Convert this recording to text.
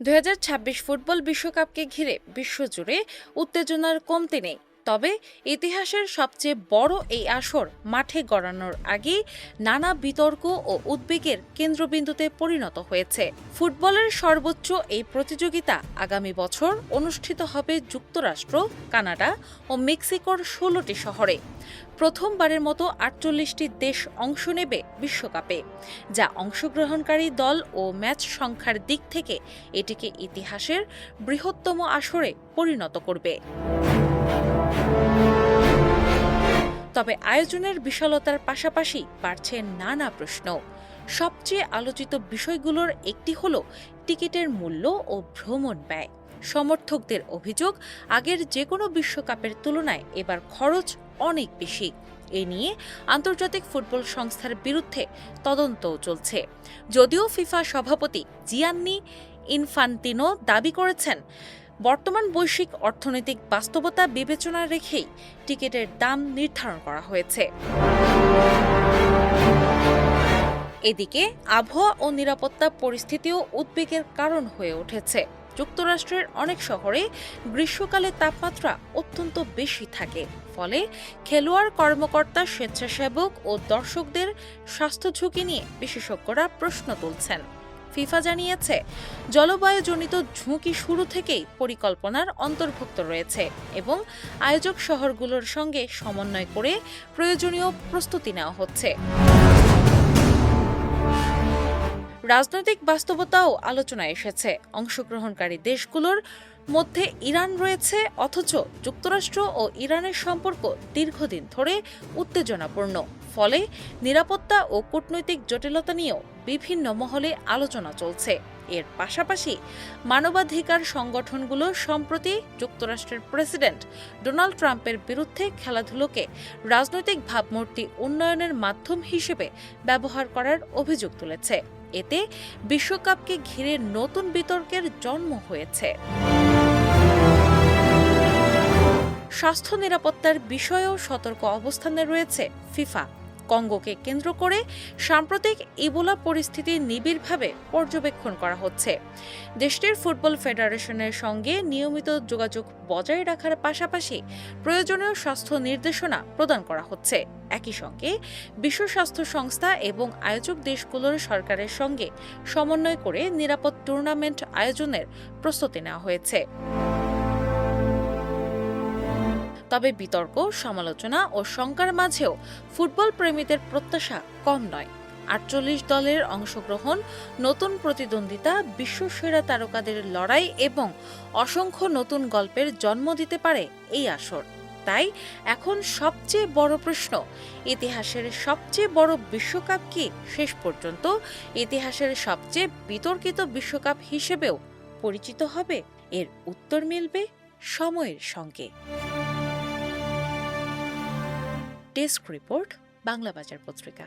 2026 football বিশ্বকাপকে ঘিরে বিশ্বজুড়ে উত্তেজনার কমতি নেই। তবে ইতিহাসের সবচেয়ে বড় এই আসর মাঠে গড়ানোর আগেই নানা বিতর্ক ও উদ্বেগের কেন্দ্রবিন্দুতে পরিণত হয়েছে। ফুটবলের সর্বোচ্চ এই প্রতিযোগিতা আগামী বছর অনুষ্ঠিত হবে যুক্তরাষ্ট্র, কানাডা ও মেক্সিকোর 16টি শহরে। প্রথমবারের মতো 48টি দেশ অংশ নেবে বিশ্বকাপে, যা অংশগ্রহণকারী দল ও ম্যাচ সংখ্যার দিক থেকে এটিকে ইতিহাসের বৃহত্তম আসরে পরিণত করবে। তবে আয়োজনের বিশালতার পাশাপাশি বাড়ছে নানা প্রশ্ন। সবচেয়ে আলোচিত বিষয়গুলোর একটি হলো টিকিটের মূল্য ও ভ্রমণ ব্যয়। সমর্থকদের অভিযোগ, আগের যে কোনো বিশ্বকাপের তুলনায় এবার খরচ অনেক বেশি। এ নিয়ে আন্তর্জাতিক ফুটবল সংস্থার বিরুদ্ধে তদন্তও চলছে। যদিও ফিফা সভাপতি জিয়ান্নি ইনফান্তিনো দাবি করেছেন, বর্তমান বৈশ্বিক অর্থনৈতিক বাস্তবতা বিবেচনায় রেখেই টিকিটের দাম নির্ধারণ করা হয়েছে। এদিকে আবহাওয়া ও নিরাপত্তা পরিস্থিতিও উদ্বেগের কারণ হয়ে উঠেছে। যুক্তরাষ্ট্রের অনেক শহরে গ্রীষ্মকালে তাপমাত্রা অত্যন্ত বেশি থাকে, ফলে খেলোয়াড়, কর্মকর্তা, স্বেচ্ছাসেবক ও দর্শকদের স্বাস্থ্য ঝুঁকি নিয়ে বিশেষজ্ঞরা প্রশ্ন তুলছেন। ফিফা জানিয়েছে, জলবায়ুজনিত ঝুঁকি শুরু থেকেই পরিকল্পনার অন্তর্ভুক্ত রয়েছে এবং আয়োজক শহরগুলোর সঙ্গে সমন্বয় করে প্রয়োজনীয় প্রস্তুতি নেওয়া হচ্ছে। রাজনৈতিক বাস্তবতাও আলোচনায় এসেছে। অংশগ্রহণকারী দেশগুলোর মধ্যে ইরান রয়েছে, অথচ যুক্তরাষ্ট্র ও ইরানের সম্পর্ক দীর্ঘদিন ধরে উত্তেজনাপূর্ণ। ফলে নিরাপত্তা ও কূটনৈতিক জটিলতা নিয়েও বিভিন্ন মহলে আলোচনা চলছে। এর পাশাপাশি মানবাধিকার সংগঠনগুলো সম্প্রতি যুক্তরাষ্ট্রের প্রেসিডেন্ট ডোনাল্ড ট্রাম্পের বিরুদ্ধে খেলাধুলোকে রাজনৈতিক ভাবমূর্তি উন্নয়নের মাধ্যম হিসেবে ব্যবহার করার অভিযোগ তুলেছে। এতে বিশ্বকাপকে ঘিরে নতুন বিতর্কের জন্ম হয়েছে। স্বাস্থ্য নিরাপত্তার বিষয়েও সতর্ক অবস্থানে রয়েছে ফিফা। কঙ্গোকে কেন্দ্র করে সাম্প্রতিক ইবোলা পরিস্থিতি নিবিড়ভাবে পর্যবেক্ষণ করা হচ্ছে। দেশটির ফুটবল ফেডারেশনের সঙ্গে নিয়মিত যোগাযোগ বজায় রাখার পাশাপাশি প্রয়োজনীয় স্বাস্থ্য নির্দেশনা প্রদান করা হচ্ছে। একই সঙ্গে বিশ্ব স্বাস্থ্য সংস্থা এবং আয়োজক দেশগুলোর সরকারের সঙ্গে সমন্বয় করে নিরাপদ টুর্নামেন্ট আয়োজনের প্রস্তুতি নেওয়া হয়েছে। তবে বিতর্ক, সমালোচনা ও শঙ্কার মাঝেও ফুটবল প্রেমীদের প্রত্যাশা কম নয়। 48 দলের অংশগ্রহণ, নতুন প্রতিদ্বন্দ্বিতা, বিশ্বসেরা তারকাদের লড়াই এবং অসংখ্য নতুন গল্পের জন্ম দিতে পারে এই আসর। তাই এখন সবচেয়ে বড় প্রশ্ন, ইতিহাসের সবচেয়ে বড় বিশ্বকাপ কি শেষ পর্যন্ত ইতিহাসের সবচেয়ে বিতর্কিত বিশ্বকাপ হিসেবেও পরিচিত হবে? এর উত্তর মিলবে সময়ের সঙ্গে। ডেস্ক রিপোর্ট, বাংলা বাজার পত্রিকা।